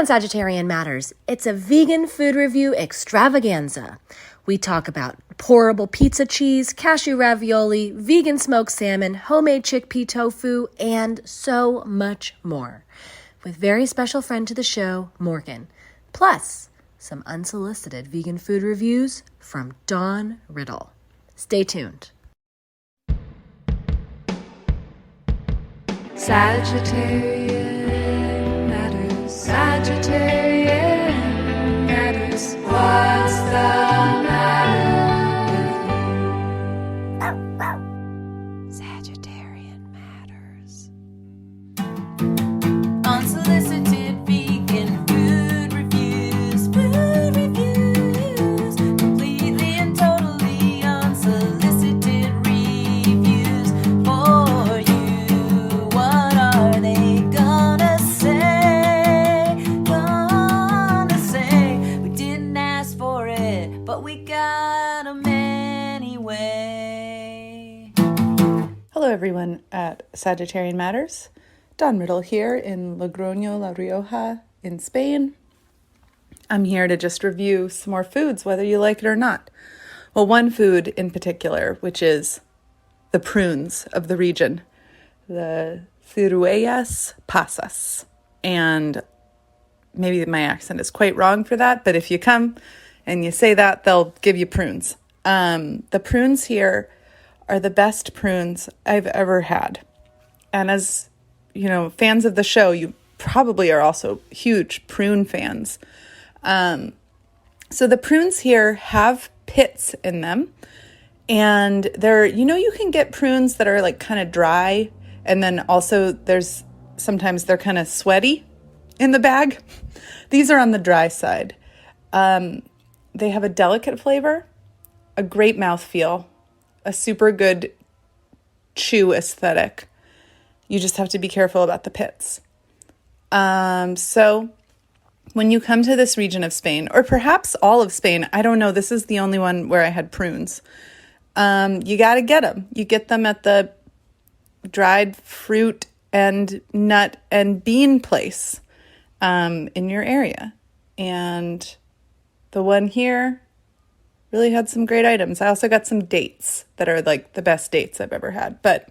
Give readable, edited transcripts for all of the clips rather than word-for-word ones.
on Sagittarian Matters, it's a vegan food review extravaganza. We talk about pourable pizza cheese, cashew ravioli, vegan smoked salmon, homemade chickpea tofu, and so much more. With very special friend to the show, Morgan. Plus, some unsolicited vegan food reviews from Dawn Riddle. Stay tuned. Sagittarian Matters, Sagittarian Matters, what's the matter with you? Sagittarian Matters. Unsolicited vegan food reviews, completely and totally unsolicited reviews for you. What are they gonna say? We didn't ask for it, but we got 'em anyway. Hello everyone at Sagittarian Matters. Dawn Riddle here in Logroño, La Rioja in Spain. I'm here to just review some more foods, whether you like it or not. Well, one food in particular, which is the prunes of the region, the ciruelas pasas. And maybe my accent is quite wrong for that, but if you come and you say that, they'll give you prunes. The prunes here are the best prunes I've ever had. And as you know, fans of the show, you probably are also huge prune fans. So the prunes here have pits in them, and you can get prunes that are like kind of dry, and then also sometimes they're kind of sweaty in the bag. These are on the dry side. They have a delicate flavor, a great mouthfeel, a super good chew aesthetic. You just have to be careful about the pits. So when you come to this region of Spain, or perhaps all of Spain, I don't know, this is the only one where I had prunes. You got to get them. You get them at the dried fruit and nut and bean place in your area. And the one here really had some great items. I also got some dates that are like the best dates I've ever had. But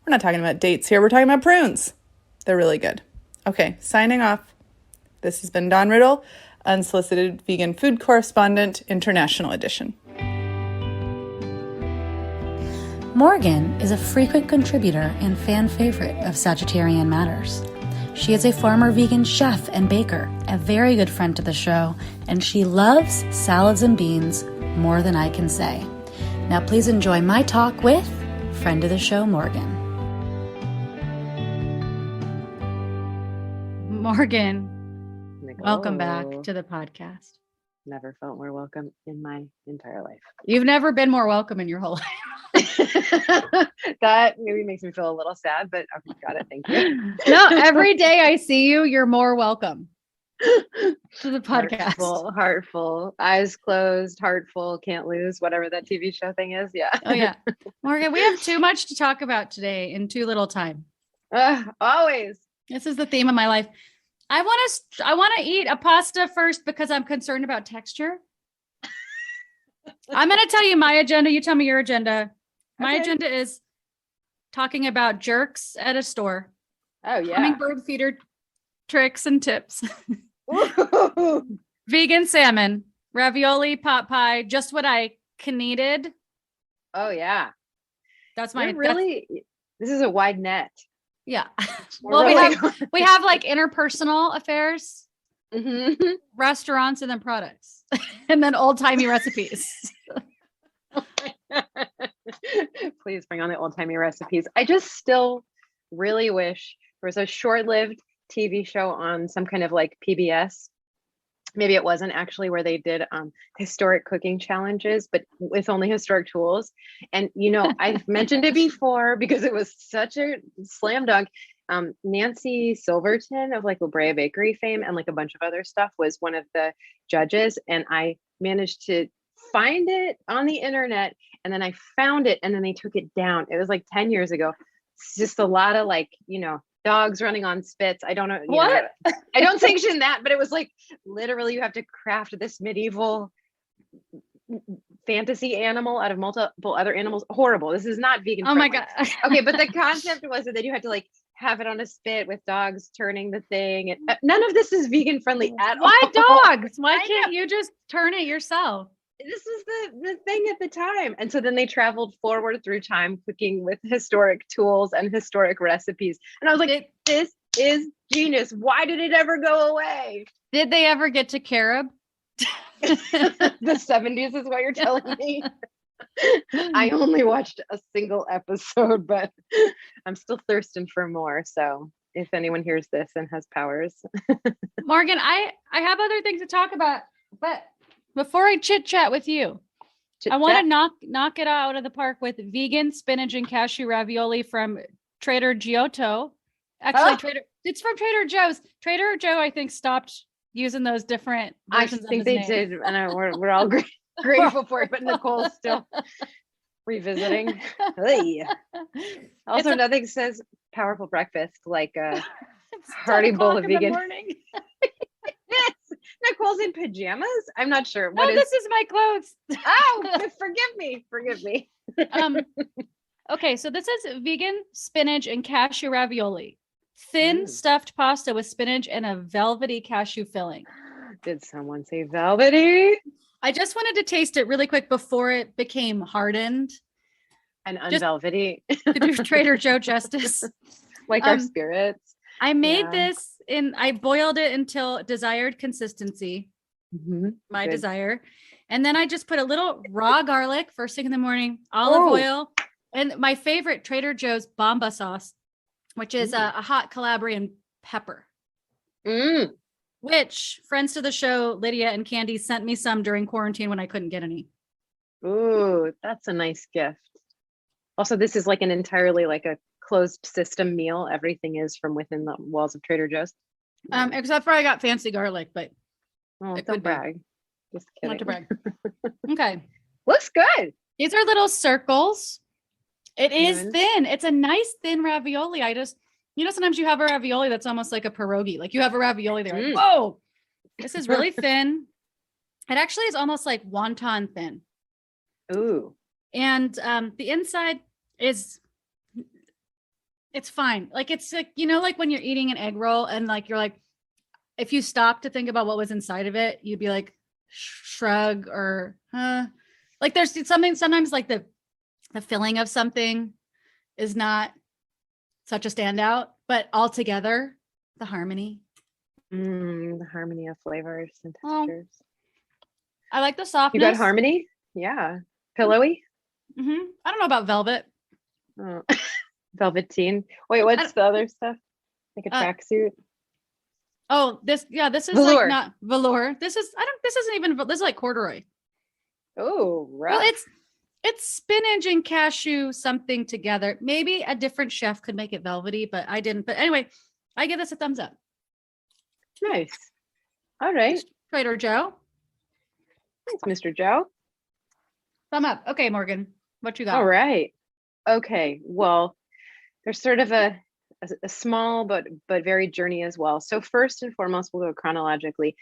we're not talking about dates here. We're talking about prunes. They're really good. Okay, signing off. This has been Dawn Riddle, Unsolicited Vegan Food Correspondent, International Edition. Morgan is a frequent contributor and fan favorite of Sagittarian Matters. She is a former vegan chef and baker, a very good friend to the show, and she loves salads and beans more than I can say. Now please enjoy my talk with friend of the show, Morgan. Morgan, Nicole. welcome back to the podcast. Never felt more welcome in my entire life. You've never been more welcome in your whole life. That maybe makes me feel a little sad, but okay, got it. Thank you. No, every day I see you, you're more welcome to the podcast. Heartful, eyes closed, heartful, can't lose, whatever that TV show thing is. Yeah. Oh yeah. Morgan, we have too much to talk about today in too little time. Always. This is the theme of my life. I want to eat a pasta first because I'm concerned about texture. I'm going to tell you my agenda. You tell me your agenda. My agenda is talking about jerks at a store. Oh yeah. Hummingbird feeder tricks and tips. Vegan salmon, ravioli, pot pie, just what I needed. Oh yeah. That's my this is a wide net. Yeah. Well, we have like interpersonal affairs, restaurants, and then products, and then old timey recipes. Please bring on the old timey recipes. I just still really wish there was a short-lived TV show on some kind of like PBS. Maybe it wasn't actually, where they did historic cooking challenges, but with only historic tools. And, I've mentioned it before because it was such a slam dunk. Nancy Silverton of like La Brea Bakery fame and like a bunch of other stuff was one of the judges. And I managed to find it on the internet, and then I found it, and then they took it down. It was like 10 years ago. It's just a lot of like, dogs running on spits. I don't know. What? I don't sanction that, but it was like literally you have to craft this medieval fantasy animal out of multiple other animals. Horrible. This is not vegan. Oh my friendly. God. Okay, but the concept was that you had to like have it on a spit with dogs turning the thing. And none of this is vegan friendly at all. Why dogs? Why can't you just turn it yourself? This is the thing at the time. And so then they traveled forward through time, cooking with historic tools and historic recipes. And I was like, this is genius. Why did it ever go away? Did they ever get to carob? The 70s is what you're telling me. I only watched a single episode, but I'm still thirsting for more. So if anyone hears this and has powers. Morgan, I have other things to talk about, but before I chit chat with you, I want to knock it out of the park with vegan spinach and cashew ravioli from Trader Giotto. Actually, it's from Trader Joe's. Trader Joe, I think, stopped using those different versions. I think they did, and we're all grateful for it. But Nicole's still revisiting. Also, nothing says powerful breakfast like a hearty bowl of vegan. Nicole's in pajamas. I'm not sure. This is my clothes. Oh, forgive me. Okay, so this is vegan spinach and cashew ravioli. Thin stuffed pasta with spinach and a velvety cashew filling. Did someone say velvety? I just wanted to taste it really quick before it became hardened. And unvelvety. To do Trader Joe justice. Like our spirits. I made this I boiled it until desired consistency. My desire. And then I just put a little raw garlic first thing in the morning, olive oil, and my favorite Trader Joe's Bomba sauce, which is a hot Calabrian pepper. Which friends to the show, Lydia and Candy, sent me some during quarantine when I couldn't get any. Ooh, that's a nice gift. Also, this is like an entirely like a closed system meal. Everything is from within the walls of Trader Joe's. Except for I got fancy garlic, but don't brag. Just kidding. Not to brag. Okay. Looks good. These are little circles. It is thin. It's a nice thin ravioli. Sometimes you have a ravioli that's almost like a pierogi. Like you have a ravioli there. Like, whoa, this is really thin. It actually is almost like wonton thin. Ooh. And the inside it's fine. Like it's like, like when you're eating an egg roll and like, you're like, if you stop to think about what was inside of it, you'd be like, shrug or, like there's something, sometimes like the filling of something is not such a standout, but altogether the harmony. The harmony of flavors and textures. I like the softness. You got harmony? Yeah. Pillowy? I don't know about velvet. Oh. Velveteen. Wait, what's the other stuff? Like a tracksuit? Oh, this is velour. Like not velour. This is like corduroy. Oh, right. Well, it's spinach and cashew something together. Maybe a different chef could make it velvety, but I didn't. But anyway, I give this a thumbs up. Nice. All right. Trader Joe. Thanks, Mr. Joe. Thumb up. Okay, Morgan, what you got? All right. Okay. Well, there's sort of a small but very journey as well. So first and foremost, we'll go chronologically.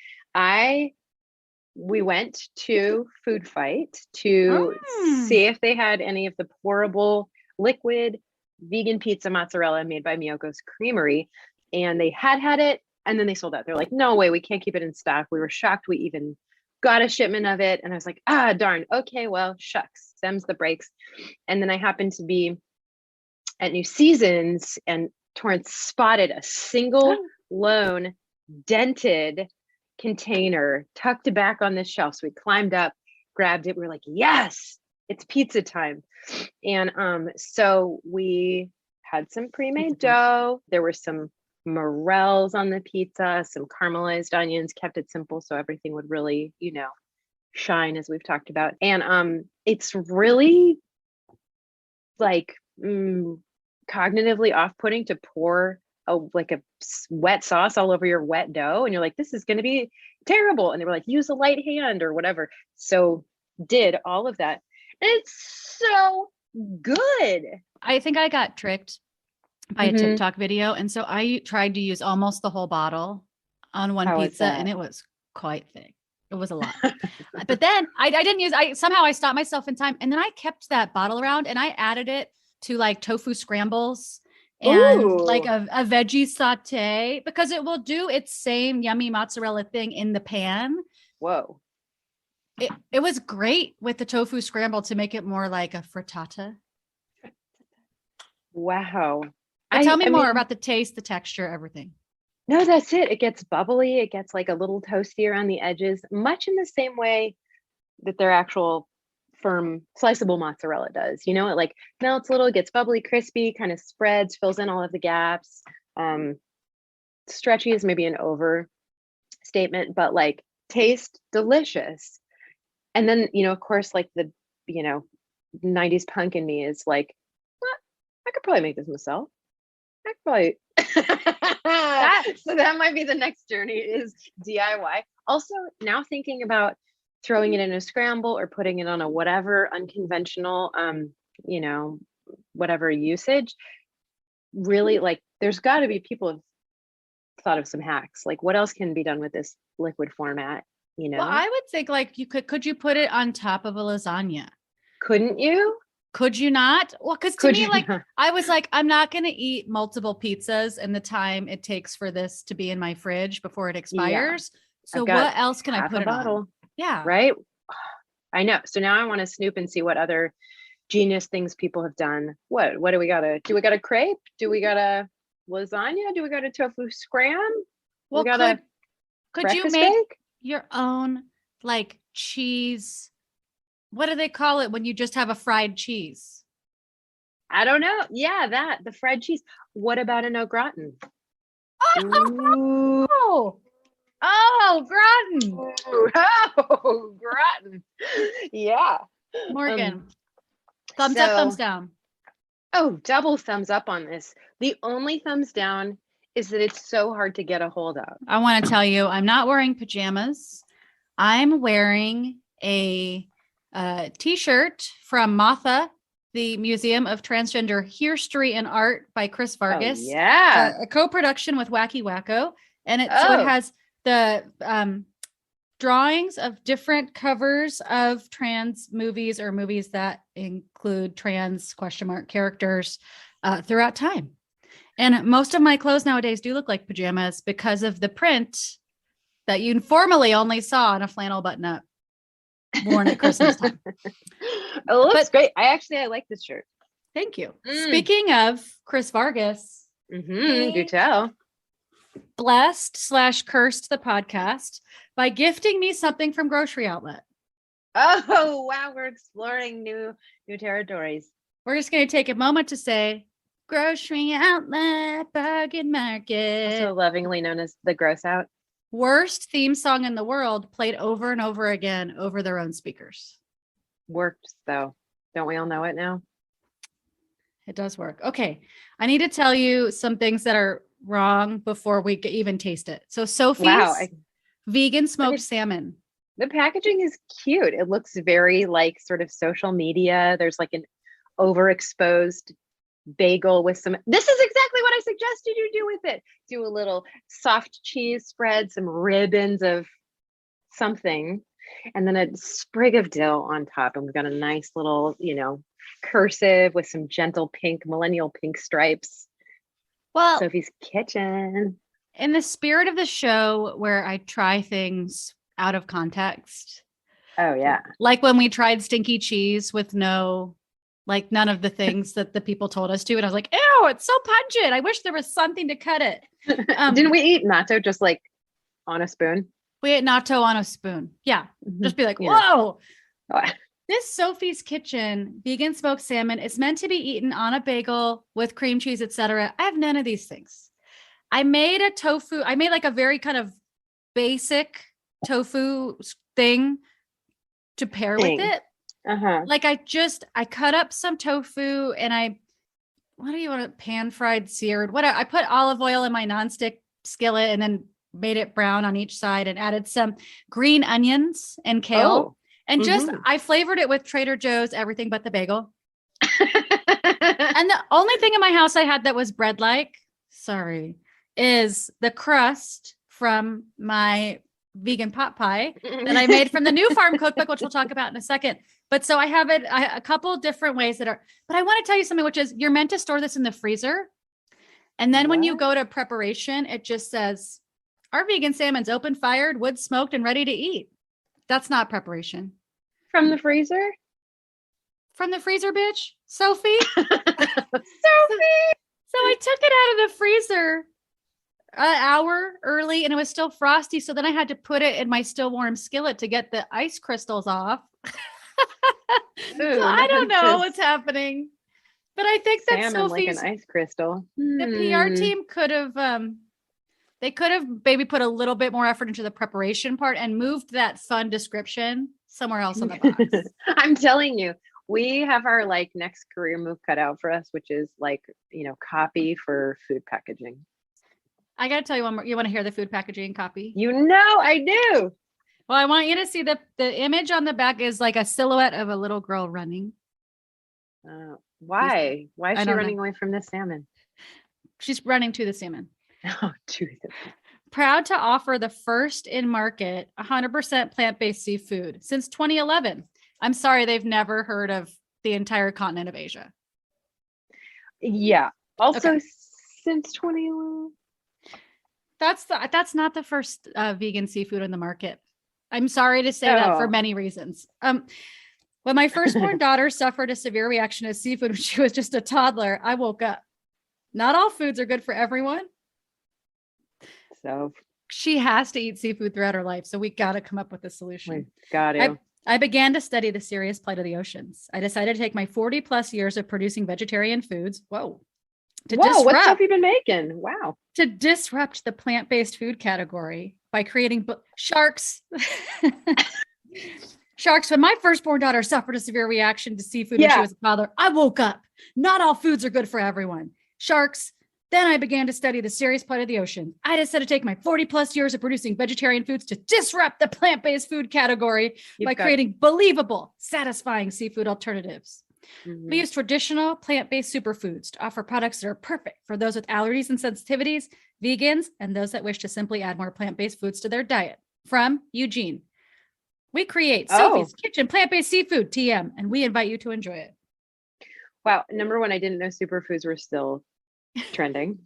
We went to Food Fight to see if they had any of the pourable liquid vegan pizza mozzarella made by Miyokos Creamery, and they had it, and then they sold out. They're like, no way, we can't keep it in stock. We were shocked we even got a shipment of it, and I was like, darn. Okay, well, shucks, them's the breaks. And then I happened to be at New Seasons, and Torrance spotted a single lone dented container tucked back on the shelf. So we climbed up, grabbed it. We were like, yes, it's pizza time. And so we had some pre-made dough. There were some morels on the pizza, some caramelized onions, kept it simple so everything would really, shine, as we've talked about. And it's really like cognitively off-putting to pour a wet sauce all over your wet dough, and you're like, this is going to be terrible. And they were like, use a light hand or whatever. So did all of that, and it's so good. I think I got tricked by a TikTok video. And so I tried to use almost the whole bottle on one How was pizza, that? and it was quite thick. It was a lot. But then I didn't use, somehow I stopped myself in time. And then I kept that bottle around and I added it to like tofu scrambles and like Ooh. a veggie saute, because it will do its same yummy mozzarella thing in the pan. Whoa. It was great with the tofu scramble to make it more like a frittata. Wow. But tell me more mean, about the taste, the texture, everything. No, that's it. It gets bubbly. It gets like a little toasty around the edges, much in the same way that their actual firm sliceable mozzarella does. You know, it like melts a little, it gets bubbly, crispy, kind of spreads, fills in all of the gaps. Stretchy is maybe an overstatement, but like taste delicious. And then, you know, of course, like the, you know, 90s punk in me is like, well, I could probably make this myself. I could probably. So that might be the next journey, is DIY. Also, now thinking about throwing it in a scramble or putting it on a whatever unconventional, you know, whatever usage, really, like, there's got to be people have thought of some hacks. Like, what else can be done with this liquid format? You know, Well, I would think like could you put it on top of a lasagna? couldn't you? Could you not? Well, because to Could me, you like, not? I was like, I'm not going to eat multiple pizzas in the time it takes for this to be in my fridge before it expires. So I've got what else can I half put a it on? bottle, Yeah. right? I know. So now I want to snoop and see what other genius things people have done. What do we got? Do we got a crepe? Do we got a lasagna? Do we got a tofu scram? Well, We got a could you breakfast make bake? your own like cheese? What do they call it when you just have a fried cheese? I don't know. Yeah, the fried cheese. What about an au gratin? Ooh. Oh, gratin. Oh, gratin. Yeah. Morgan, thumbs up, thumbs down. Oh, double thumbs up on this. The only thumbs down is that it's so hard to get a hold of. I want to tell you, I'm not wearing pajamas. I'm wearing a t-shirt from MATHA, the Museum of Transgender History and Art by Chris Vargas. Oh, yeah. A co-production with Wacky Wacko. And so it Oh. has the drawings of different covers of trans movies or movies that include trans ? Characters throughout time. And most of my clothes nowadays do look like pajamas because of the print that you formerly only saw on a flannel button-up worn at Christmas time. It looks great. I like this shirt. Thank you. Speaking of Chris Vargas, Do tell. blessed/cursed the podcast by gifting me something from Grocery Outlet. Oh, wow. We're exploring new territories. We're just going to take a moment to say Grocery Outlet, Bargain Market. Also lovingly known as the Gross Out. Worst theme song in the world, played over and over again over their own speakers. Worked, though. Don't we all know it now? It does work. Okay. I need to tell you some things that are wrong before we even taste it. So Sophie's vegan smoked salmon. The packaging is cute. It looks very like sort of social media. There's like an overexposed bagel with some, this is exactly what I suggested you do with it. Do a little soft cheese spread, some ribbons of something, and then a sprig of dill on top. And we've got a nice little, you know, cursive with some gentle pink, millennial pink stripes. Well, Sophie's Kitchen. In the spirit of the show where I try things out of context. Oh, yeah. Like when we tried stinky cheese with none of the things that the people told us to. And I was like, ew, it's so pungent. I wish there was something to cut it. Didn't we eat natto just like on a spoon? We ate natto on a spoon. Yeah. Just be like, Yeah. whoa. This Sophie's Kitchen vegan smoked salmon is meant to be eaten on a bagel with cream cheese, etc. I have none of these things. I made like a very kind of basic tofu thing to pair with it. Like I cut up some tofu and what do you want? Pan fried, seared, whatever. I put olive oil in my nonstick skillet and then made it brown on each side and added some green onions and kale. And I flavored it with Trader Joe's, everything but the bagel. And the only thing in my house I had that was bread-like, is the crust from my vegan pot pie that I made from the new Farm Cookbook, which we'll talk about in a second. But so I have it a couple different ways but I want to tell you something, which is you're meant to store this in the freezer. And then when you go to preparation, it just says, our vegan salmon's open fired, wood smoked, and ready to eat. That's not preparation. From the freezer? From the freezer, bitch. Sophie. Sophie! So I took it out of the freezer an hour early and it was still frosty. So then I had to put it in my still warm skillet to get the ice crystals off. So I don't know what's happening. But I think that Sophie's like an ice crystal. The PR team could have they could have maybe put a little bit more effort into the preparation part and moved that fun description somewhere else on the box. I'm telling you, we have our like next career move cut out for us, which is like, copy for food packaging. I got to tell you one more. You want to hear the food packaging copy? I do. Well, I want you to see the image on the back is like a silhouette of a little girl running. Why? Why is she running away from the salmon? She's running to the salmon. Oh, Jesus. Proud to offer the first in market 100% plant-based seafood since 2011. I'm sorry, they've never heard of the entire continent of Asia. Yeah. Also, since 2011. That's not the first vegan seafood on the market. I'm sorry to say that for many reasons. When my firstborn daughter suffered a severe reaction to seafood when she was just a toddler, I woke up. Not all foods are good for everyone. So she has to eat seafood throughout her life. So we got to come up with a solution. We got to. I began to study the serious plight of the oceans. I decided to take my 40 plus years of producing vegetarian foods. What's Sophie been making? Wow. To disrupt the plant-based food category by creating sharks. Sharks. When my firstborn daughter suffered a severe reaction to seafood when she was a toddler, I woke up. Not all foods are good for everyone. Sharks. Then I began to study the serious plight of the ocean. I decided to take my 40 plus years of producing vegetarian foods to disrupt the plant-based food category by creating believable, satisfying seafood alternatives. Mm-hmm. We use traditional plant-based superfoods to offer products that are perfect for those with allergies and sensitivities, vegans, and those that wish to simply add more plant-based foods to their diet. From Eugene. We create Sophie's Kitchen plant-based seafood, TM, and we invite you to enjoy it. Wow. Number one, I didn't know superfoods were still trending.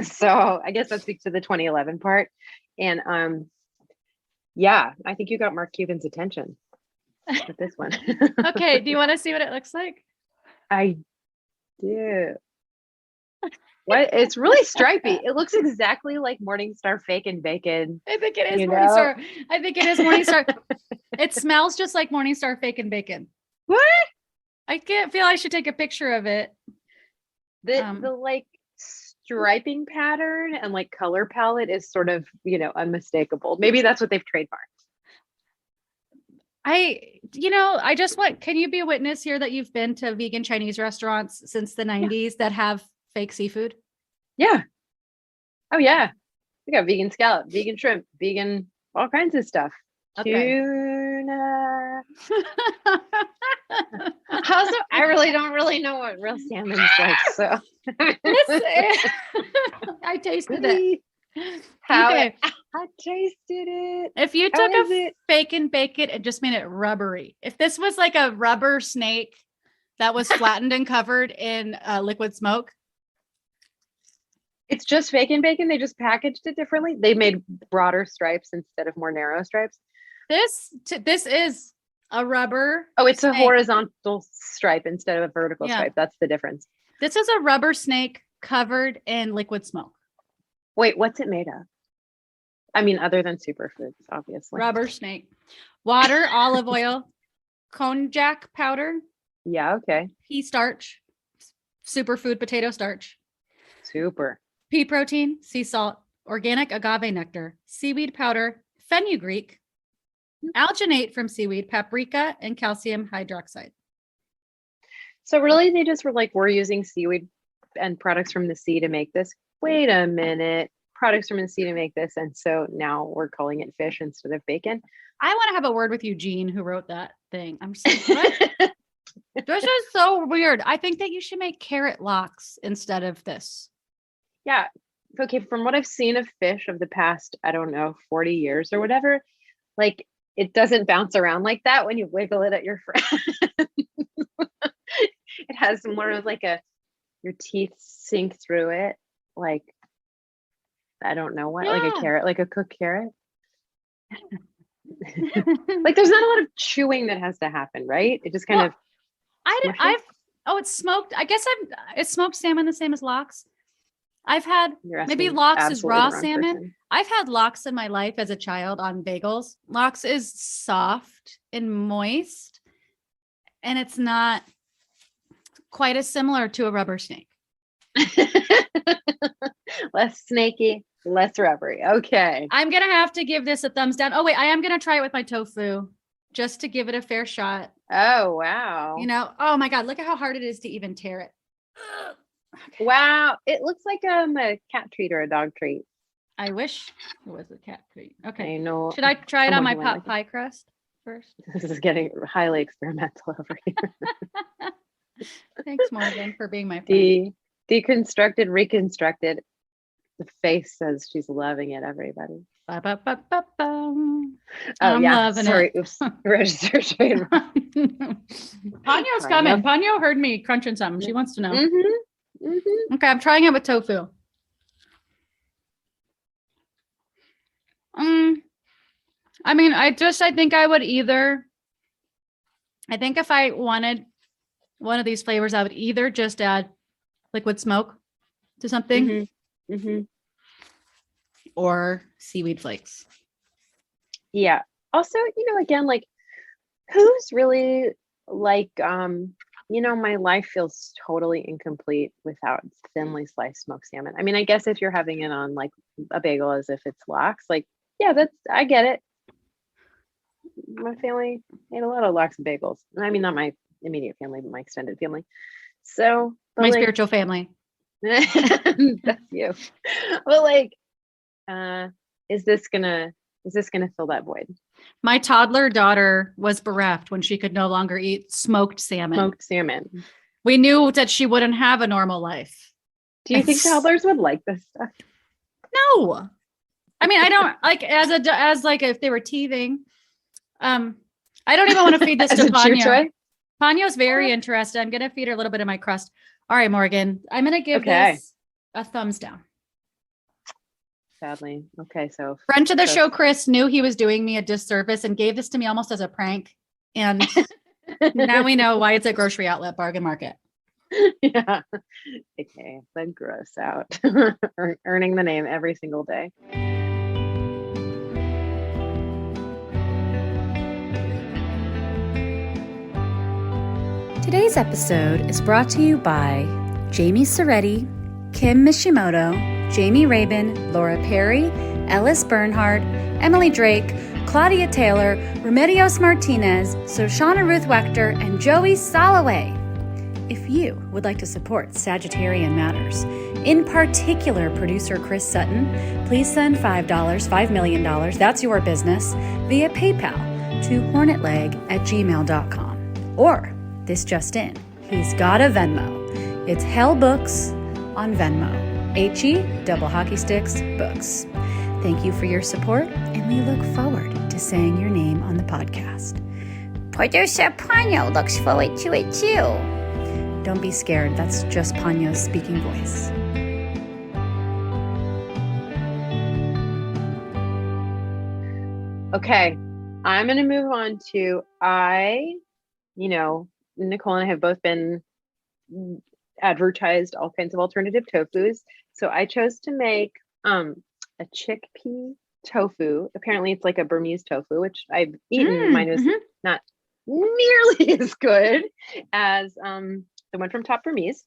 So I guess that speaks to the 2011 part. And I think you got Mark Cuban's attention with this one. Okay. Do you want to see what it looks like? I do. What? It's really stripy. It looks exactly like Morningstar Fake and Bacon. I think it is Morningstar. I think it is Morningstar. It smells just like Morningstar Fake and Bacon. What? I can't feel I should take a picture of it. The like striping pattern and like color palette is sort of, unmistakable. Maybe that's what they've trademarked. I just want, can you be a witness here that you've been to vegan Chinese restaurants since the 90s that have fake seafood? Yeah. Oh yeah. We got vegan scallop, vegan shrimp, vegan, all kinds of stuff. Okay. Tuna. Also, I don't really know what real salmon's like, so I tasted it. I tasted it. If you took a fake and bake it and just made it rubbery. If this was like a rubber snake that was flattened and covered in liquid smoke. It's just fake and bacon. They just packaged it differently. They made broader stripes instead of more narrow stripes. This is a rubber. Oh, it's snake. A horizontal stripe instead of a vertical stripe. That's the difference. This is a rubber snake covered in liquid smoke. Wait, what's it made of? I mean, other than superfoods, obviously. Rubber snake. Water, olive oil, konjac powder. Yeah, okay. Pea starch, superfood potato starch. Super. Pea protein, sea salt, organic agave nectar, seaweed powder, fenugreek, alginate from seaweed, paprika, and calcium hydroxide. So really they just were like, we're using seaweed and products from the sea to make this. Wait a minute, products from the sea to make this. And so now we're calling it fish instead of bacon. I want to have a word with Eugene who wrote that thing. I'm just like, what? This is so weird. I think that you should make carrot lox instead of this. Yeah. Okay. From what I've seen of fish of the past, I don't know, 40 years or whatever, like it doesn't bounce around like that when you wiggle it at your friend. It has more of like your teeth sink through it. Like, I don't know what, like a carrot, like a cooked carrot. Like there's not a lot of chewing that has to happen, right? It just kind of. It's smoked. I guess it's smoked salmon the same as lox. I've had maybe asking lox is absolutely raw the wrong salmon. person. I've had lox in my life as a child on bagels. Lox is soft and moist, and it's not quite as similar to a rubber snake. Less snaky, less rubbery. Okay. I'm gonna have to give this a thumbs down. Oh wait, I am gonna try it with my tofu just to give it a fair shot. Oh wow. You know, oh my God, look at how hard it is to even tear it. Okay. Wow. It looks like a cat treat or a dog treat. I wish it was a cat treat. Okay. I know. Should I try it on my someone who pot pie crust first? This is getting highly experimental over here. Thanks, Morgan, for being my friend. Deconstructed, reconstructed. The face says she's loving it, everybody. Ba-ba-ba-ba-bum. Oh, I'm yeah. loving Sorry. it. Oops. Registered trademark. Ponyo's coming. Ponyo heard me crunching something. She wants to know. Mm-hmm. Mm-hmm. Okay, I'm trying it with tofu. I mean, I think I would either. I think if I wanted one of these flavors, I would either just add liquid smoke to something, Mm-hmm. Mm-hmm. or seaweed flakes. Yeah. Also, again, like who's really like, my life feels totally incomplete without thinly sliced smoked salmon. I mean, I guess if you're having it on like a bagel as if it's lox, like, yeah, I get it. My family ate a lot of lox and bagels. I mean, not my immediate family, but my extended family. So, My spiritual family. that's you. But like, is this gonna fill that void? My toddler daughter was bereft when she could no longer eat smoked salmon. Smoked salmon. We knew that she wouldn't have a normal life. Do you think toddlers would like this stuff? No. I mean, I don't like as like if they were teething. I don't even want to feed this to Ponyo. Ponyo's very interested. I'm gonna feed her a little bit of my crust. All right, Morgan. I'm gonna give this a thumbs down. Sadly. Okay, so friend to the show, Chris, knew he was doing me a disservice and gave this to me almost as a prank. And now we know why it's a grocery outlet bargain market. Yeah. Okay, the gross out. Earning the name every single day. Today's episode is brought to you by Jamie Soretti, Kim Mishimoto, Jamie Rabin, Laura Perry, Ellis Bernhardt, Emily Drake, Claudia Taylor, Remedios Martinez, Shoshana Ruth Wechter, and Joey Soloway. If you would like to support Sagittarian Matters, in particular producer Chris Sutton, please send $5 million, that's your business, via PayPal to hornetleg@gmail.com. Or, this just in, he's got a Venmo. It's Hell Books on Venmo. HE double hockey sticks books. Thank you for your support, and we look forward to saying your name on the podcast. Producer Ponyo looks forward to it too. Don't be scared, that's just Ponyo's speaking voice. Okay, I'm going to move on to Nicole and I have both been advertised all kinds of alternative tofus. So I chose to make a chickpea tofu. Apparently it's like a Burmese tofu, which I've eaten. Mine was not nearly as good as the one from Top Burmese.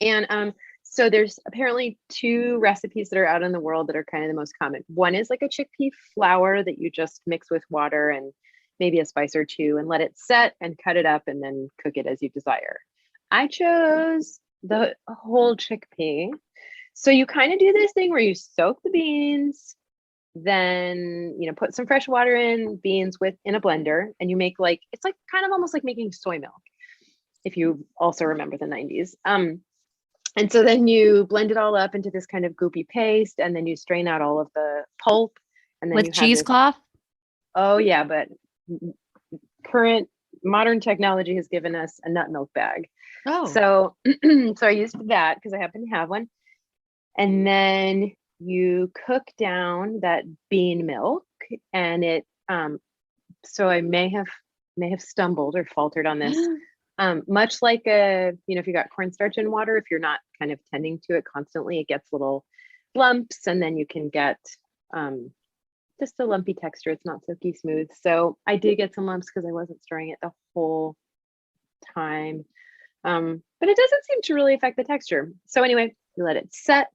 And so there's apparently two recipes that are out in the world that are kind of the most common. One is like a chickpea flour that you just mix with water and maybe a spice or two and let it set and cut it up and then cook it as you desire. I chose the whole chickpea. So you kind of do this thing where you soak the beans, then, put some fresh water in, beans in a blender, and you make it's like kind of almost like making soy milk, if you also remember the 90s. And so then you blend it all up into this kind of goopy paste, and then you strain out all of the pulp. And then With cheesecloth? Oh yeah, but current modern technology has given us a nut milk bag. Oh. So I used that because I happen to have one. And then you cook down that bean milk, and it so I may have stumbled or faltered on this. Much like if you got cornstarch in water, if you're not kind of tending to it constantly, it gets little lumps, and then you can get just a lumpy texture. It's not silky smooth. So I did get some lumps because I wasn't stirring it the whole time. But it doesn't seem to really affect the texture. So anyway, you let it set,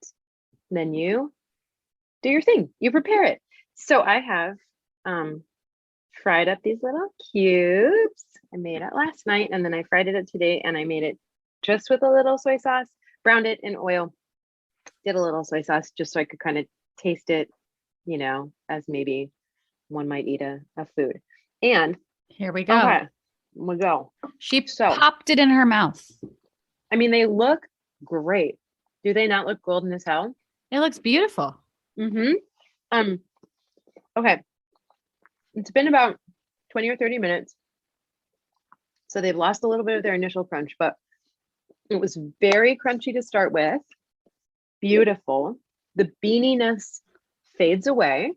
then you do your thing. You prepare it. So I have fried up these little cubes. I made it last night, and then I fried it up today, and I made it just with a little soy sauce, browned it in oil, did a little soy sauce just so I could kind of taste it, as maybe one might eat a food. And here we go. Okay, we go. She popped it in her mouth. I mean, they look great. Do they not look golden as hell? It looks beautiful. Mm-hmm. Okay. It's been about 20 or 30 minutes. So they've lost a little bit of their initial crunch, but it was very crunchy to start with. Beautiful. The beaniness fades away.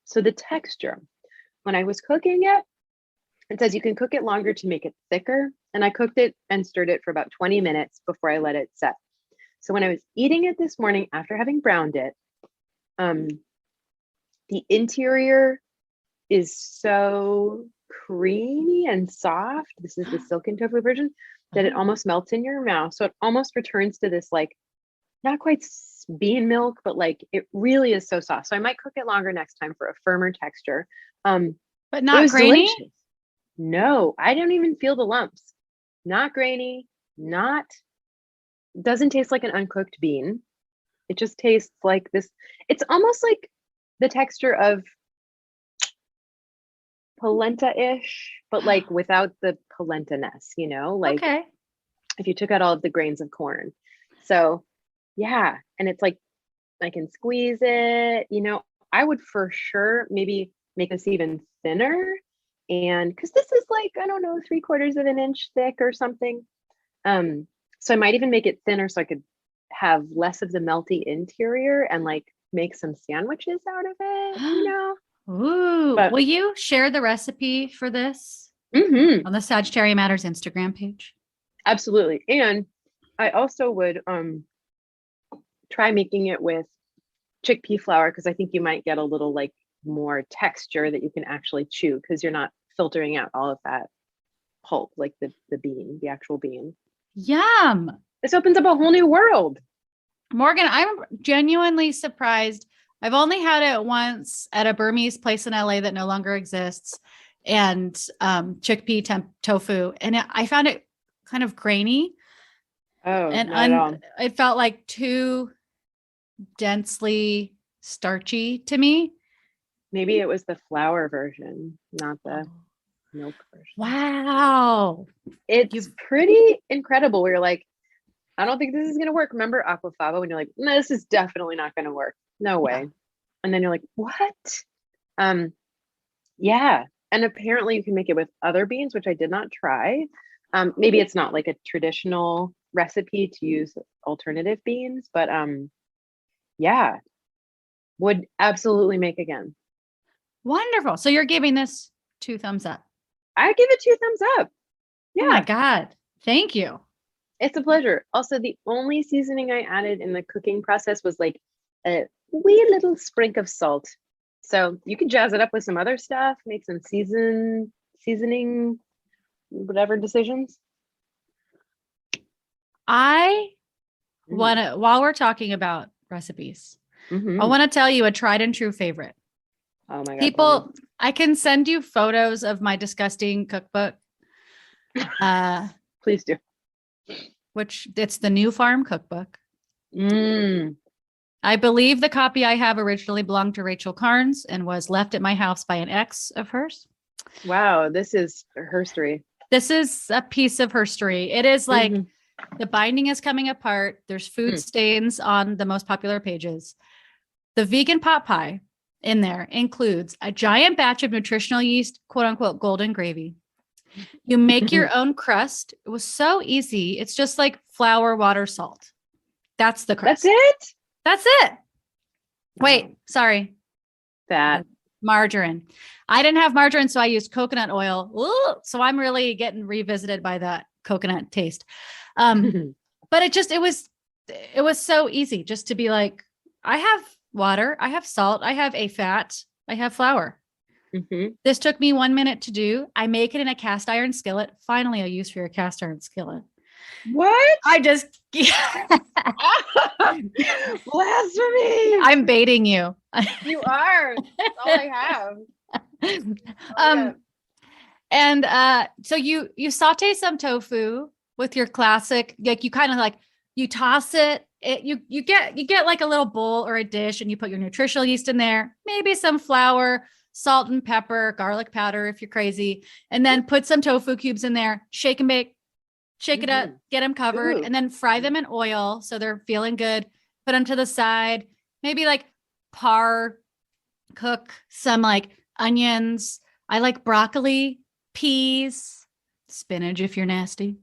So the texture, when I was cooking it, it says you can cook it longer to make it thicker. And I cooked it and stirred it for about 20 minutes before I let it set. So when I was eating it this morning after having browned it, the interior is so creamy and soft. This is the silken tofu version, that it almost melts in your mouth. So it almost returns to this not quite bean milk, but it really is so soft. So I might cook it longer next time for a firmer texture. But not grainy? Delicious. No, I don't even feel the lumps. Not grainy, doesn't taste like an uncooked bean. It just tastes like this. It's almost like the texture of polenta-ish, but without the polenta-ness, Okay. if you took out all of the grains of corn. So yeah, and it's I can squeeze it, I would for sure maybe make this even thinner, and because this is I don't know, 3/4 of an inch thick or something. So I might even make it thinner so I could have less of the melty interior and make some sandwiches out of it, Ooh, But- will you share the recipe for this Mm-hmm. on the Sagittarian Matters Instagram page? Absolutely. And I also would try making it with chickpea flour, because I think you might get a little more texture that you can actually chew, because you're not filtering out all of that pulp, the bean, the actual bean. Yum. This opens up a whole new world. Morgan, I'm genuinely surprised. I've only had it once at a Burmese place in LA that no longer exists, and chickpea tofu. And I found it kind of grainy. Oh, And not at all. it felt like too densely starchy to me. Maybe it was the flour version, not the milk version. Wow. It's pretty incredible. Where you're I don't think this is going to work. Remember aquafaba, when you're no, this is definitely not going to work. No way. Yeah. And then you're what? Yeah. And apparently you can make it with other beans, which I did not try. Maybe it's not a traditional recipe to use alternative beans, but yeah, would absolutely make again. Wonderful. So you're giving this 2 thumbs up. I give it 2 thumbs up. Yeah. Oh my God. Thank you. It's a pleasure. Also, the only seasoning I added in the cooking process was a wee little sprig of salt. So you could jazz it up with some other stuff, make some seasoning, whatever decisions. I want to, while we're talking about recipes, Mm-hmm. I want to tell you a tried and true favorite. Oh my God. People, I can send you photos of my disgusting cookbook. Please do. Which it's the new Farm Cookbook. Mm. I believe the copy I have originally belonged to Rachel Carnes and was left at my house by an ex of hers. Wow, this is her story. This is a piece of her story. It is like Mhm. the binding is coming apart. There's food stains on the most popular pages. The vegan pot pie in there includes a giant batch of nutritional yeast, quote unquote, golden gravy. You make your own crust. It was so easy. It's just like flour, water, salt. That's the crust. That's it? That's it. Wait, sorry. That. Margarine. I didn't have margarine, so I used coconut oil. Ooh, so I'm really getting revisited by that coconut taste. But it was so easy just to be like, I have water, I have salt, I have a fat, I have flour. This took me 1 minute to do. I make it in a cast iron skillet. Finally, a use for your cast iron skillet. What? I just Blasphemy. I'm baiting you. You are. That's all I have. And so you saute some tofu with your classic, like you kind of like you toss it. You get like a little bowl or a dish, and you put your nutritional yeast in there, maybe some flour, salt and pepper, garlic powder if you're crazy, and then put some tofu cubes in there, shake and bake, shake it up, get them covered, and then fry them in oil so they're feeling good. Put them to the side, maybe like cook some like onions. I like broccoli, peas, spinach if you're nasty,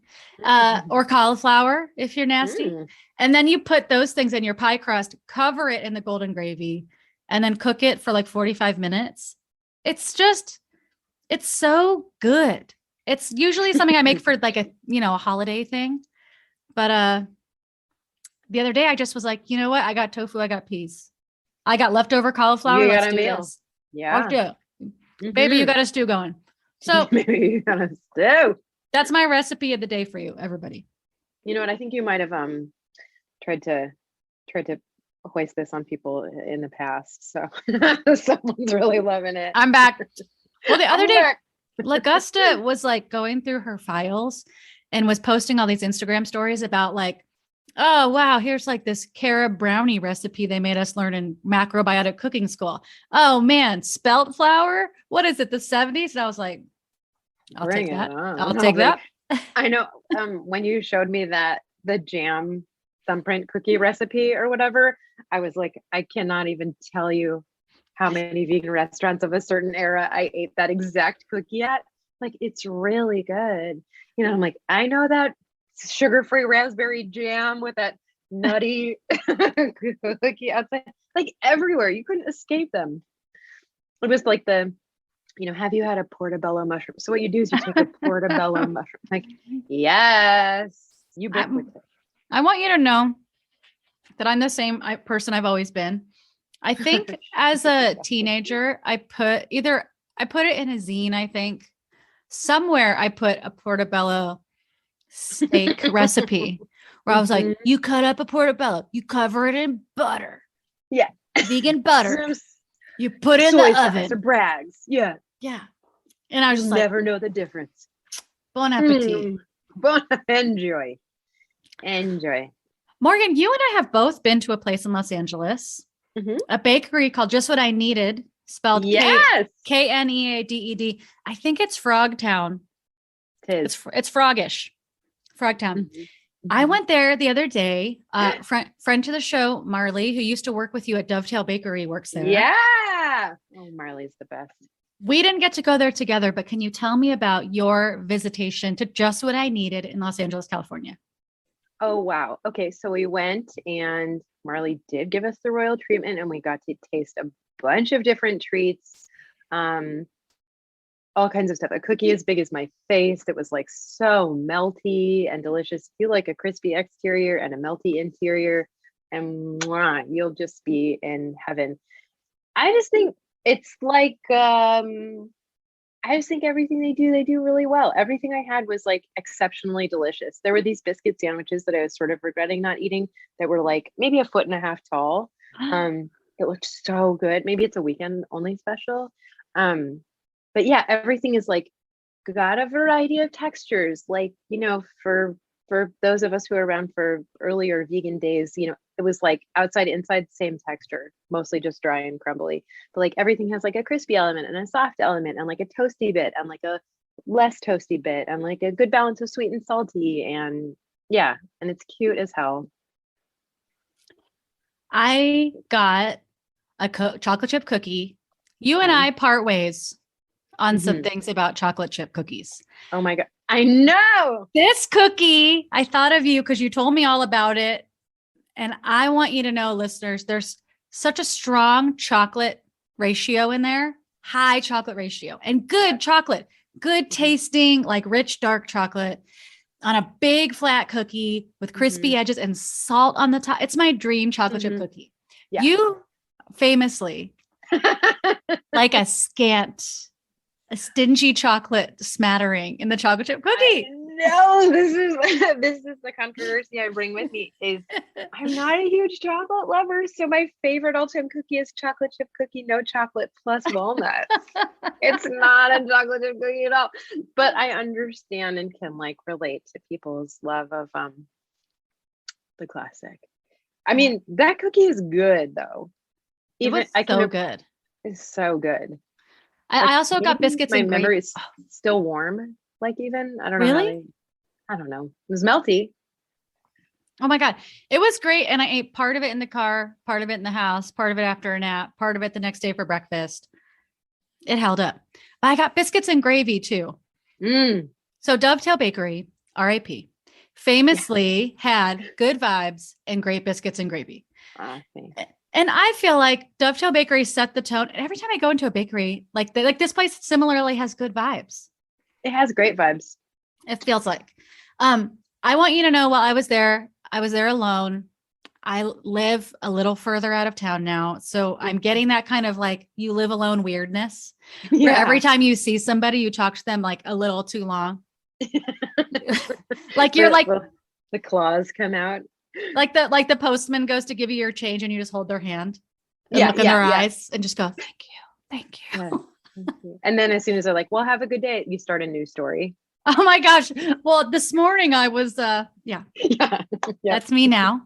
or cauliflower if you're nasty. And then you put those things in your pie crust, cover it in the golden gravy, and then cook it for like 45 minutes. It's so good. It's usually something I make for like a holiday thing. But the other day I just was like, you know what? I got tofu, I got peas. I got leftover cauliflower. You got Let's a do meal. this. Yeah. Let's do it. Baby, you got a stew going. So maybe you got a stew. That's my recipe of the day for you, everybody. You know what? I think you might have tried to hoist this on people in the past. So someone's really loving it. I'm back. Well, the other day, Lagusta was like going through her files and was posting all these Instagram stories about like, oh, wow, here's like this carob brownie recipe they made us learn in macrobiotic cooking school. Oh man, spelt flour? What is it, the 70s? And I was like, I'll Bring take that. it on. I'll take that. I know when you showed me the jam thumbprint cookie recipe or whatever, I was like, I cannot even tell you how many vegan restaurants of a certain era I ate that exact cookie at. Like, it's really good. I'm like, I know that sugar-free raspberry jam with that nutty cookie outside, like everywhere. You couldn't escape them. It was like have you had a portobello mushroom? So what you do is you take a portobello mushroom. Like, yes, you bet with it. I want you to know that I'm the same person I've always been. I think as a teenager, I put it in a zine. I think somewhere I put a portobello steak recipe where I was like, you cut up a portobello, you cover it in butter. Yeah. Vegan butter. You put it in the oven. Or Bragg's. Yeah. Yeah. And I was just never know the difference. Bon appetit. Enjoy. Morgan, you and I have both been to a place in Los Angeles, a bakery called Just What I Needed, spelled Kneaded. I think it's Frogtown. It's Froggish. Frogtown. I went there the other day. Friend to the show, Marley, who used to work with you at Dovetail Bakery, works there. Yeah. Oh, Marley's the best. We didn't get to go there together, but can you tell me about your visitation to Just What I Needed in Los Angeles, California? Oh, wow. Okay. So we went and Marley did give us the royal treatment and we got to taste a bunch of different treats. All kinds of stuff. A cookie as big as my face. It was like so melty and delicious. You like a crispy exterior and a melty interior, and you'll just be in heaven. I just think it's like, I just think everything they do really well. Everything I had was like exceptionally delicious. There were these biscuit sandwiches that I was sort of regretting not eating that were like maybe 1.5 feet tall. It looked so good. Maybe it's a weekend only special. But yeah, everything is like got a variety of textures. Like, for those of us who are around for earlier vegan days, it was like outside, inside, same texture, mostly just dry and crumbly. But like everything has like a crispy element and a soft element and like a toasty bit and like a less toasty bit and like a good balance of sweet and salty. And yeah, and it's cute as hell. I got a chocolate chip cookie. You and I part ways on some things about chocolate chip cookies. Oh my God. I know. This cookie, I thought of you because you told me all about it. And I want you to know, listeners, there's such a strong chocolate ratio in there, high chocolate ratio, and good chocolate, good tasting, like rich, dark chocolate on a big flat cookie with crispy edges and salt on the top. It's my dream chocolate chip cookie. Yeah. You famously like a stingy chocolate smattering in the chocolate chip cookie. No, this is the controversy I bring with me is I'm not a huge chocolate lover. So my favorite all-time cookie is chocolate chip cookie, no chocolate plus walnuts. It's not a chocolate chip cookie at all. But I understand and can like relate to people's love of the classic. I mean, that cookie is good though. Even I can so good. It's so good. I also got biscuits and gravy. My memory is still warm. Like even, I don't know. Really? I don't know. It was melty. Oh my God. It was great. And I ate part of it in the car, part of it in the house, part of it after a nap, part of it the next day for breakfast. It held up. I got biscuits and gravy too. So Dovetail Bakery, RIP, famously had good vibes and great biscuits and gravy. And I feel like Dovetail Bakery set the tone. Every time I go into a bakery, like this place similarly has good vibes. It has great vibes. It feels like. I want you to know while I was there alone. I live a little further out of town now. So I'm getting that kind of like you live alone weirdness. Where every time you see somebody, you talk to them like a little too long. Like you're like the claws come out. Like the postman goes to give you your change and you just hold their hand and look in their eyes and just go, thank you. Yeah. And then as soon as they're like, well, have a good day, you start a new story. Oh my gosh. Well, this morning I was, that's me now.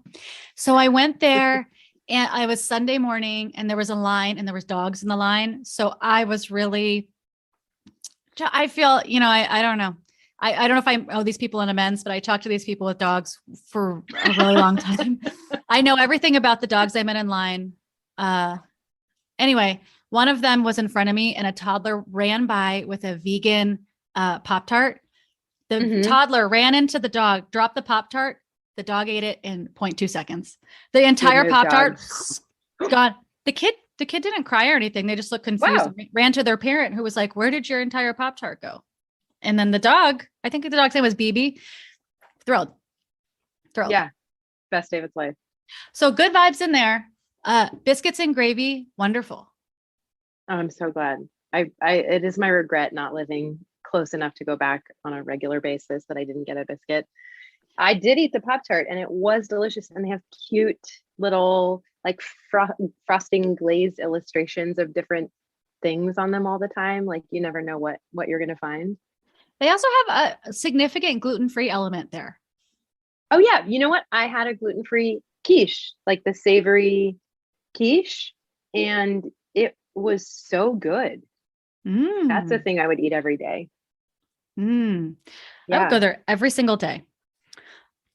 So I went there and I was Sunday morning and there was a line and there was dogs in the line. So I was really, I feel, I don't know. I don't know if I owe these people an amends, but I talked to these people with dogs for a really long time. I know everything about the dogs I met in line. Anyway, one of them was in front of me and a toddler ran by with a vegan Pop-Tart. The toddler ran into the dog, dropped the Pop-Tart. The dog ate it in 0.2 seconds. The entire Pop-Tart gone. The kid didn't cry or anything. They just looked confused and ran to their parent who was like, where did your entire Pop-Tart go? And then the dog, I think the dog's name was BB. Thrilled. Yeah. Best day of its life. So good vibes in there. Biscuits and gravy. Wonderful. Oh, I'm so glad. It is my regret not living close enough to go back on a regular basis that I didn't get a biscuit. I did eat the Pop-Tart and it was delicious. And they have cute little like frosting glazed illustrations of different things on them all the time. Like you never know what you're going to find. They also have a significant gluten-free element there. Oh yeah. You know what? I had a gluten-free quiche, like the savory quiche, and it was so good. That's a thing I would eat every day. Yeah. I would go there every single day.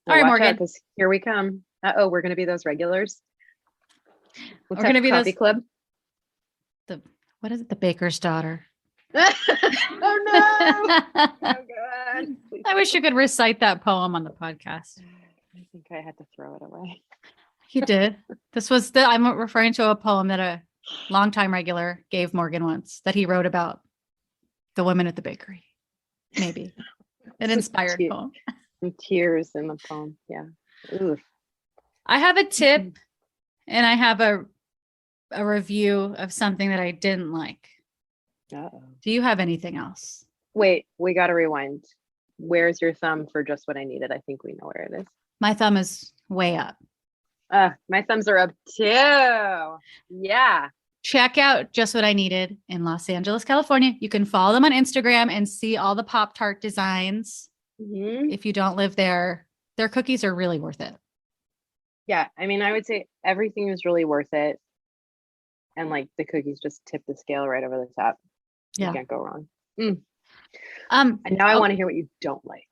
Well, all right, Morgan. Because here we come. We're going to be those regulars. We're going to be coffee those club. What is it? The baker's daughter. Oh no! Oh God! I wish you could recite that poem on the podcast. I think I had to throw it away. You did. I'm referring to a poem that a longtime regular gave Morgan once that he wrote about the women at the bakery. Maybe an inspired poem. Some tears in the poem. Yeah. Oof. I have a tip and I have a review of something that I didn't like. Uh-oh. Do you have anything else? Wait, we got to rewind. Where's your thumb for just what I needed? I think we know where it is. My thumb is way up. My thumbs are up too. Yeah. Check out Just What I Needed in Los Angeles, California. You can follow them on Instagram and see all the Pop-Tart designs. If you don't live there, their cookies are really worth it. Yeah, I mean, I would say everything was really worth it. And like the cookies just tip the scale right over the top. You Yeah. can't go wrong. Mm. Um, And now I oh, want to hear what you don't like.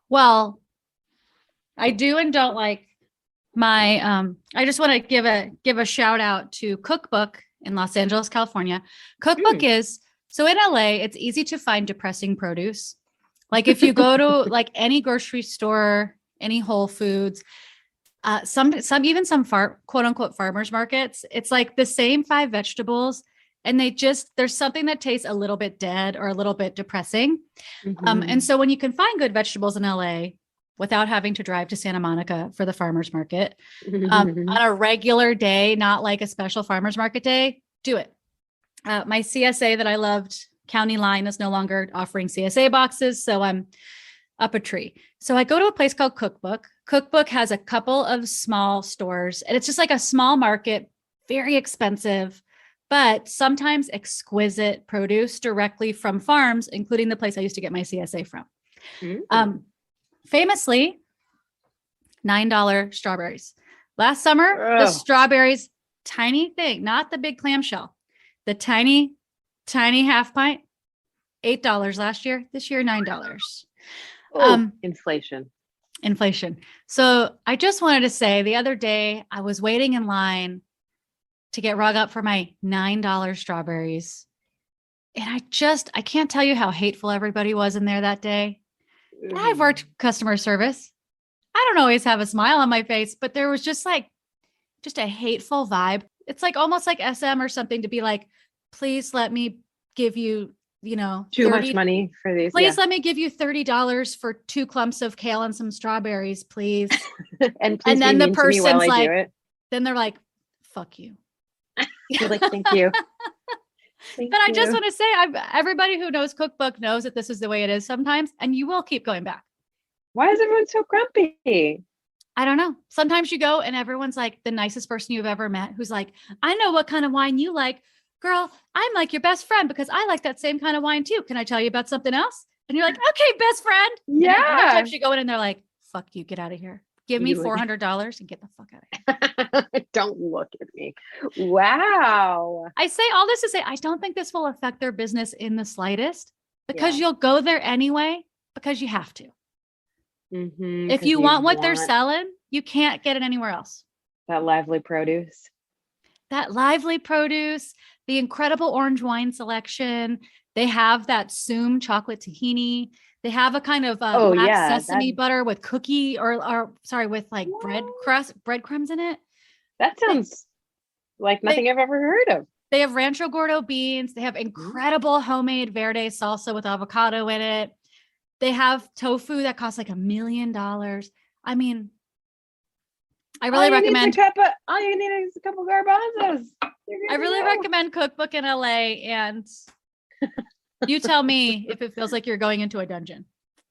well, I do and don't like my I just want to give a shout out to Cookbook in Los Angeles, California. Cookbook is so in LA, it's easy to find depressing produce. Like if you go to like any grocery store, any Whole Foods, some even some quote unquote farmers markets, it's like the same 5 vegetables and there's something that tastes a little bit dead or a little bit depressing. And so when you can find good vegetables in LA without having to drive to Santa Monica for the farmers market on a regular day, not like a special farmers market day, do it. My CSA that I loved, County Line, is no longer offering CSA boxes. So I'm up a tree. So I go to a place called Cookbook. Cookbook has a couple of small stores and it's just like a small market, very expensive, but sometimes exquisite produce directly from farms, including the place I used to get my CSA from. Famously, $9 strawberries. Last summer, the strawberries, tiny thing, not the big clamshell, the tiny half pint, $8 last year. This year, $9. Inflation. So I just wanted to say the other day I was waiting in line to get rung up for my $9 strawberries. And I can't tell you how hateful everybody was in there that day. I've worked customer service. I don't always have a smile on my face, but there was just a hateful vibe. It's like almost like SM or something to be like, please let me give you, too much money for these. Please let me give you $30 for 2 clumps of kale and some strawberries, please. and then the person's like, then they're like, fuck you. You're like, thank you. But I just want to say, everybody who knows Cookbook knows that this is the way it is sometimes, and you will keep going back. Why is everyone so grumpy? I don't know. Sometimes you go and everyone's like the nicest person you've ever met who's like, I know what kind of wine you like. Girl, I'm like your best friend because I like that same kind of wine too. Can I tell you about something else? And you're like, okay, best friend. Yeah. And other times you go in and they're like, fuck you, get out of here. Give me $400 and get the fuck out of here. Don't look at me. Wow. I say all this to say, I don't think this will affect their business in the slightest because you'll go there anyway because you have to. If you want what they're selling, you can't get it anywhere else. That lively produce, the incredible orange wine selection. They have that Soom chocolate tahini. They have a kind of sesame butter with cookie with like breadcrumbs in it. That sounds like nothing I've ever heard of. They have Rancho Gordo beans. They have incredible homemade verde salsa with avocado in it. They have tofu that costs like $1 million. I mean, I really recommend. All you need is a couple garbanzos. I really recommend Cookbook in LA, and you tell me if it feels like you're going into a dungeon.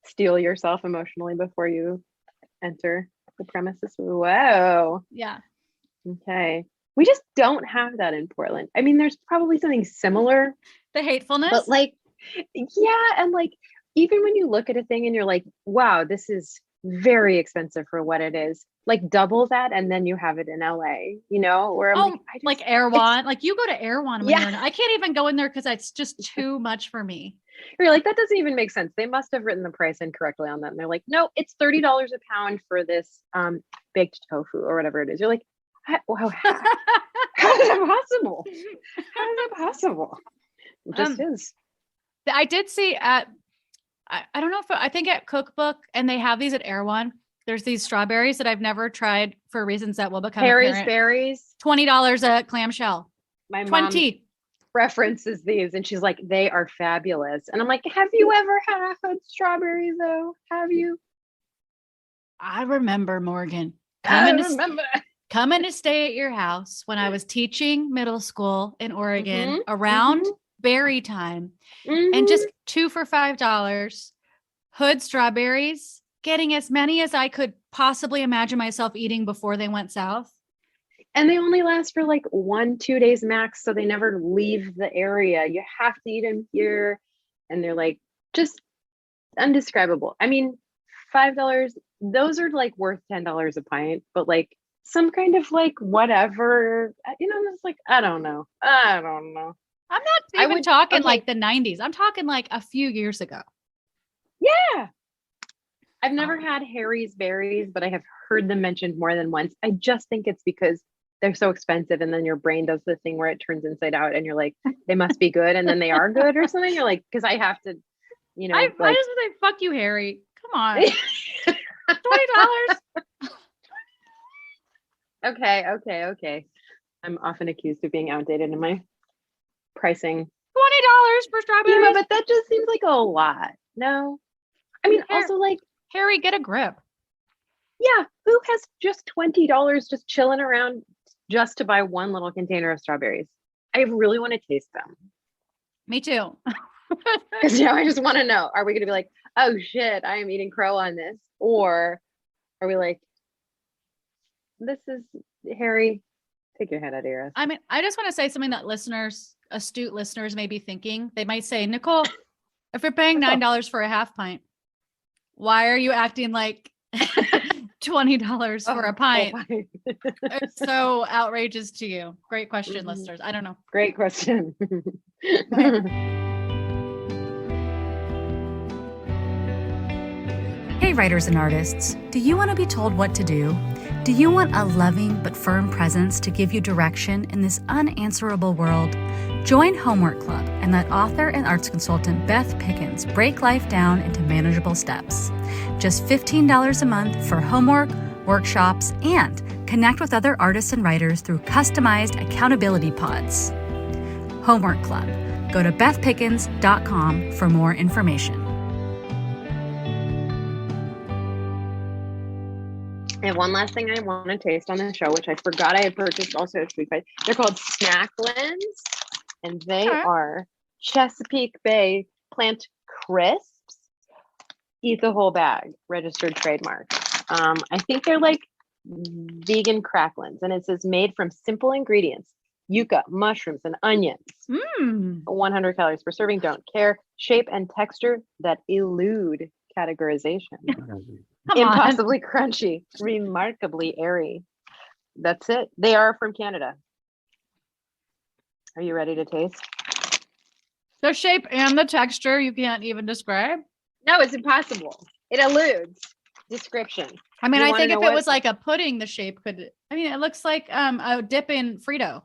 Steel yourself emotionally before you enter the premises. Whoa. Yeah. Okay. We just don't have that in Portland. I mean, there's probably something similar. The hatefulness. But like, yeah. And like, even when you look at a thing and you're like, wow, this is very expensive for what it is, like double that. And then you have it in LA, where I'm like Erewhon, like you go to Erewhon. I can't even go in there because it's just too much for me. You're like, that doesn't even make sense. They must have written the price incorrectly on that. And they're like, no, it's $30 a pound for this baked tofu or whatever it is. You're like, how is that possible? How is that possible? It just is. I did see I don't know I think at Cookbook, and they have these at Erewhon. There's these strawberries that I've never tried for reasons that will become Harry's Berries. $20 a clamshell. My mom references these and she's like, they are fabulous. And I'm like, have you ever had a hood strawberry though? Have you? I remember, Morgan, coming to stay at your house when I was teaching middle school in Oregon around berry time, and just 2 for $5 hood strawberries, getting as many as I could possibly imagine myself eating before they went south. And they only last for like 1-2 days max, so they never leave the area. You have to eat them here, and they're like just undescribable. I mean, $5, those are like worth $10 a pint, but like some kind of like whatever, it's like, I don't know. I'm not I even would- talking okay. like the 90s. I'm talking like a few years ago. Yeah. I've never had Harry's berries, but I have heard them mentioned more than once. I just think it's because they're so expensive, and then your brain does the thing where it turns inside out and you're like, they must be good, and then they are good or something. You're like, because I have to, I like, just say, fuck you, Harry. Come on. $20. Okay. I'm often accused of being outdated in my pricing. $20 for strawberries. Yeah, but that just seems like a lot. No, I mean, Harry- also like, Harry, get a grip. yeah, who has just $20 just chilling around just to buy one little container of strawberries? I really want to taste them. Me too. Because now I just want to know, are we going to be like, oh shit, I am eating crow on this? Or are we like, this is Harry, take your head out of your ass. I mean, I just want to say something that astute listeners may be thinking. They might say, Nicole, if you're paying $9 for a half pint, why are you acting like $20 for a pint? It's so outrageous to you. Great question, listeners. I don't know. Great question. Hey, writers and artists, do you want to be told what to do? Do you want a loving but firm presence to give you direction in this unanswerable world? Join Homework Club and let author and arts consultant Beth Pickens break life down into manageable steps. Just $15 a month for homework, workshops, and connect with other artists and writers through customized accountability pods. Homework Club. Go to bethpickens.com for more information. And one last thing I want to taste on the show, which I forgot I had purchased also at Sweet Pie. They're called Snacklins, and they are Chesapeake Bay plant crisps. Eat the whole bag, registered trademark. I think they're like vegan cracklins, and it says made from simple ingredients: yucca, mushrooms, and onions. 100 calories per serving. Don't care. Shape and texture that elude categorization. Impossibly crunchy, remarkably airy. That's it. They are from Canada. Are you ready to taste? The shape and the texture you can't even describe. No, it's impossible. It eludes description. I mean, You I wanna think if know it what- was like a pudding, the shape could. I mean, it looks like a dip in Frito.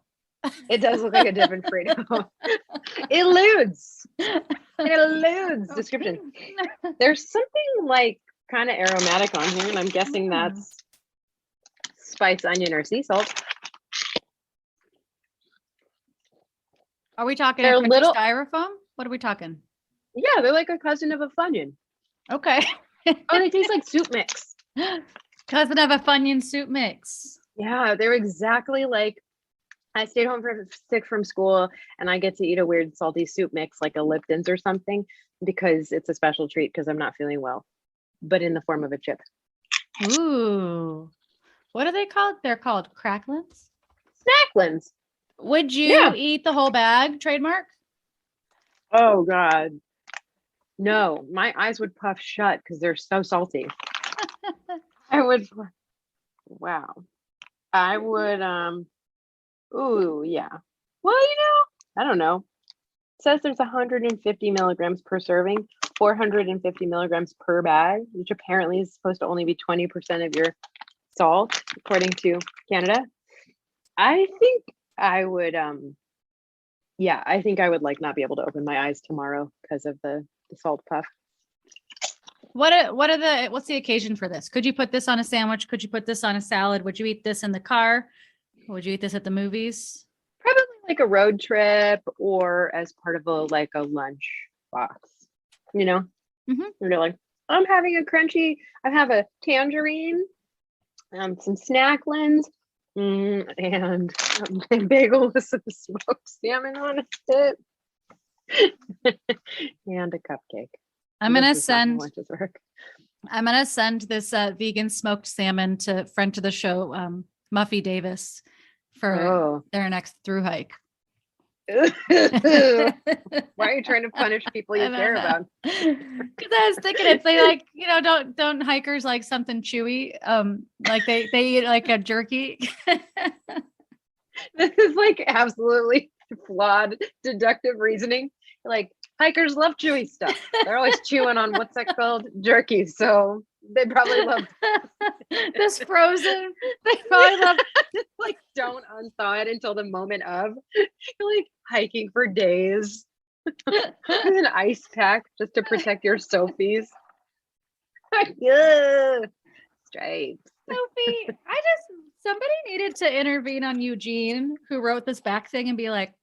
It does look like a dip in Frito. Eludes. It eludes description. There's something like kind of aromatic on here, and I'm guessing that's spice, onion, or sea salt. Are we talking They're a little- styrofoam? What are we talking? Yeah, they're like a cousin of a Funyun. Okay. Oh, they taste like soup mix. Cousin of a Funyun soup mix. Yeah, they're exactly like, I stayed home sick from school, and I get to eat a weird salty soup mix like a Lipton's or something because it's a special treat because I'm not feeling well, but in the form of a chip. Ooh. What are they called? They're called cracklins. Snacklins. Would you Yeah. eat the whole bag, trademark? Oh God. No, my eyes would puff shut because they're so salty. I would, wow. I would, ooh, yeah. Well, I don't know. It says there's 150 milligrams per serving, 450 milligrams per bag, which apparently is supposed to only be 20% of your salt, according to Canada. I think I would, yeah, I think I would like not be able to open my eyes tomorrow because of the salt puff. What's the occasion for this? Could you put this on a sandwich? Could you put this on a salad? Would you eat this in the car? Would you eat this at the movies? Probably like a road trip or as part of a lunch box, Mhm. You're like, I'm having a crunchy, I have a tangerine, some Snacklins, and a bagel with some smoked salmon on it, and a cupcake. I'm gonna This is not how send lunches work. I'm gonna send this vegan smoked salmon to friend to the show, Muffy Davis, for Oh, their next through hike. Why are you trying to punish people you I don't care know. about? Because I was thinking if they like, don't hikers like something chewy? Like they eat like a jerky. This is like absolutely flawed deductive reasoning. Like hikers love chewy stuff. They're always chewing on what's that called? Jerky. So they probably love This frozen. They probably love. like don't unthaw it until the moment of. You're like hiking for days with an ice pack just to protect your Sophies. Ugh. Stripes. Sophie, somebody needed to intervene on Eugene, who wrote this back thing, and be like,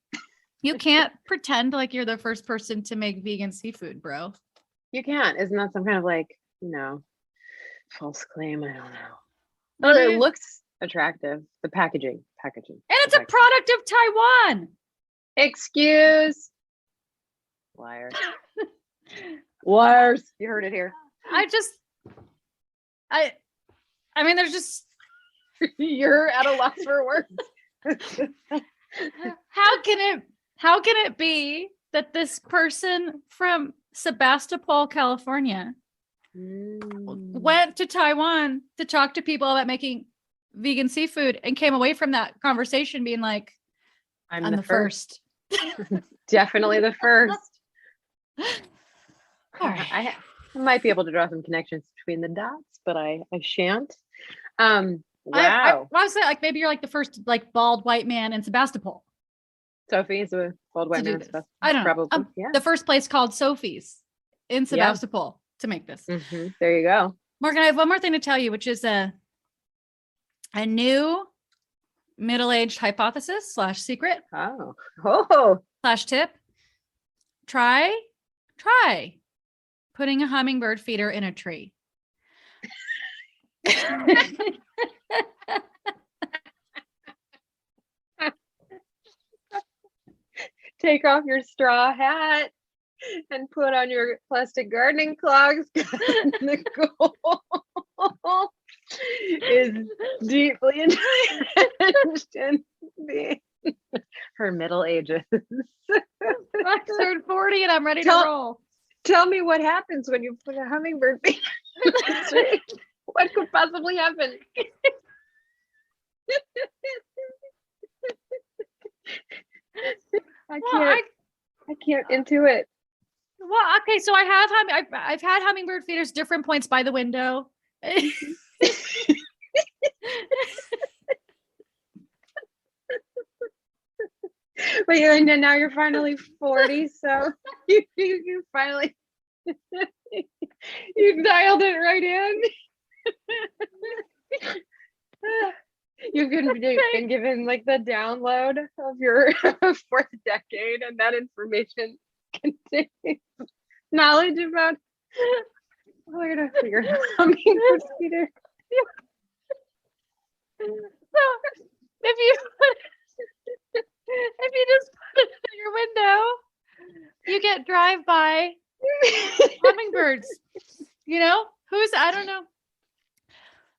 you can't pretend like you're the first person to make vegan seafood, bro. You can't. Isn't that some kind of like, false claim? I don't know. Well, I mean, it looks attractive. The packaging. And it's a product of Taiwan. Excuse. Liars. Liars. You heard it here. I mean, there's just, You're at a loss for words. how can it be that this person from Sebastopol, California, went to Taiwan to talk to people about making vegan seafood and came away from that conversation being like, I'm the first. Definitely the first. All right. I might be able to draw some connections between the dots, but I shan't. Wow. I was saying, like, maybe you're like the first like bald white man in Sebastopol. Sophie's a bold white do man this. stuff. I don't know. Probably. Yeah. The first place called Sophie's in Sebastopol to make this. There you go. Morgan, I have one more thing to tell you, which is a new middle-aged hypothesis / secret / tip. Try putting a hummingbird feeder in a tree. Take off your straw hat and put on your plastic gardening clogs. Nicole is deeply entrenched in her middle ages. I turned 40 and I'm ready to roll. Tell me what happens when you put a hummingbird feeder in the tree. What could possibly happen? I can't intuit. Well, okay, so I've had hummingbird feeders different points by the window. But and now you're finally 40, so you finally you dialed it right in. You've been given like the download of your fourth decade, and that information contains knowledge about where to figure out hummingbird feeder. So if you just put it in your window, you get drive-by hummingbirds. I don't know.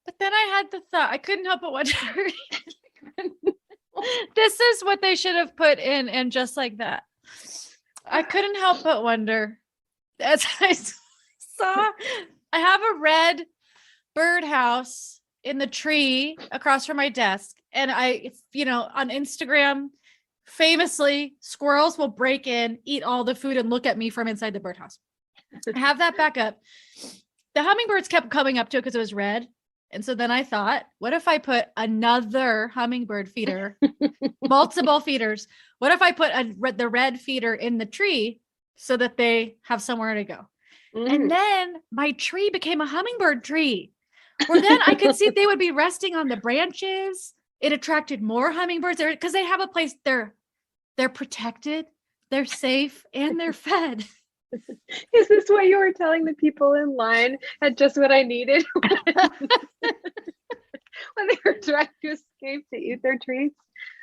But then I had the thought, I couldn't help but wonder. This is what they should have put in, and just like that. I couldn't help but wonder, as I saw, I have a red birdhouse in the tree across from my desk. And on Instagram, famously, squirrels will break in, eat all the food, and look at me from inside the birdhouse. I have that back up. The hummingbirds kept coming up to it because it was red. And so then I thought, what if I put another hummingbird feeder, multiple feeders? What if I put the red feeder in the tree so that they have somewhere to go? And then my tree became a hummingbird tree, where then I could see they would be resting on the branches. It attracted more hummingbirds there because they have a place. They're protected, they're safe, and they're fed. Is this what you were telling the people in line at just what I needed when they were trying to escape to eat their treats?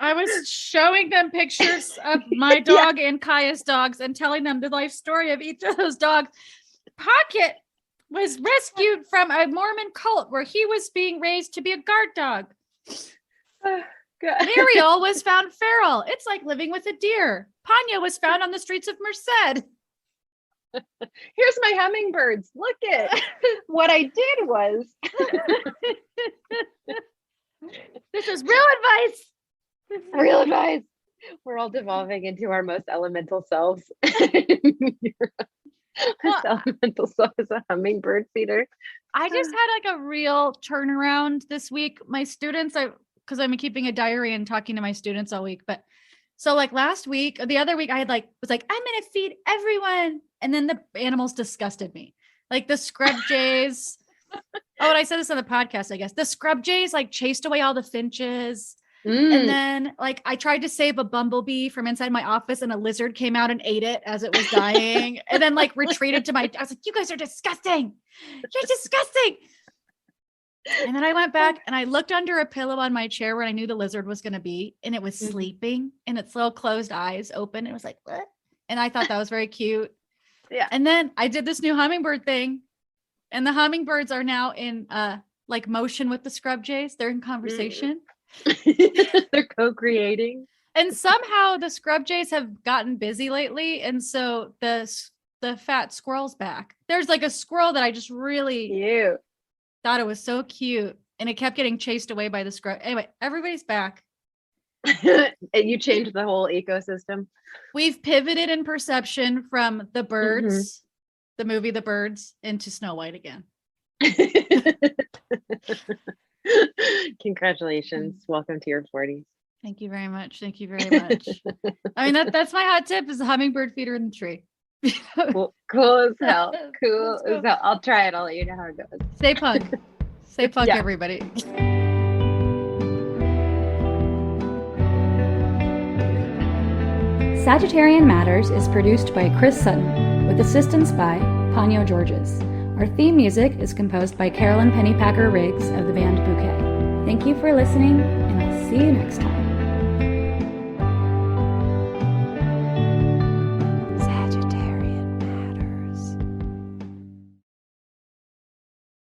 I was showing them pictures of my dog and Kaya's dogs and telling them the life story of each of those dogs. Pocket was rescued from a Mormon cult where he was being raised to be a guard dog. Muriel was found feral. It's like living with a deer. Panya was found on the streets of Merced. Here's my hummingbirds. Look it. What I did was. This is real advice. Real advice. We're all devolving into our most elemental selves. This elemental self is a hummingbird feeder. I just had like a real turnaround this week. My students, because I'm keeping a diary and talking to my students all week. But so like last week, or the other week, I had was like, I'm gonna feed everyone. And then the animals disgusted me. Like the scrub jays. Oh, and I said this on the podcast, I guess. The scrub jays like chased away all the finches. And then like I tried to save a bumblebee from inside my office and a lizard came out and ate it as it was dying. And then like retreated to I was like, you guys are disgusting. You're disgusting. And then I went back and I looked under a pillow on my chair where I knew the lizard was going to be. And it was sleeping and its little closed eyes open. It was like, what? And I thought that was very cute. Yeah. And then I did this new hummingbird thing. And the hummingbirds are now in like motion with the scrub jays. They're in conversation. They're co-creating. And somehow the scrub jays have gotten busy lately. And so the fat squirrel's back. There's like a squirrel that I just really Cute. thought it was so cute. And it kept getting chased away by the scrub. Anyway, everybody's back. You changed the whole ecosystem. We've pivoted in perception from the birds, the movie The Birds, into Snow White again. Congratulations. Welcome to your 40s. Thank you very much. Thank you very much. I mean, that's my hot tip is the hummingbird feeder in the tree. Cool as hell. Cool as hell. I'll try it. I'll let you know how it goes. Stay punk. Stay punk, Yeah. everybody. Sagittarian Matters is produced by Chris Sutton with assistance by Ponyo Georges. Our theme music is composed by Carolyn Pennypacker Riggs of the band Bouquet. Thank you for listening, and I'll see you next time.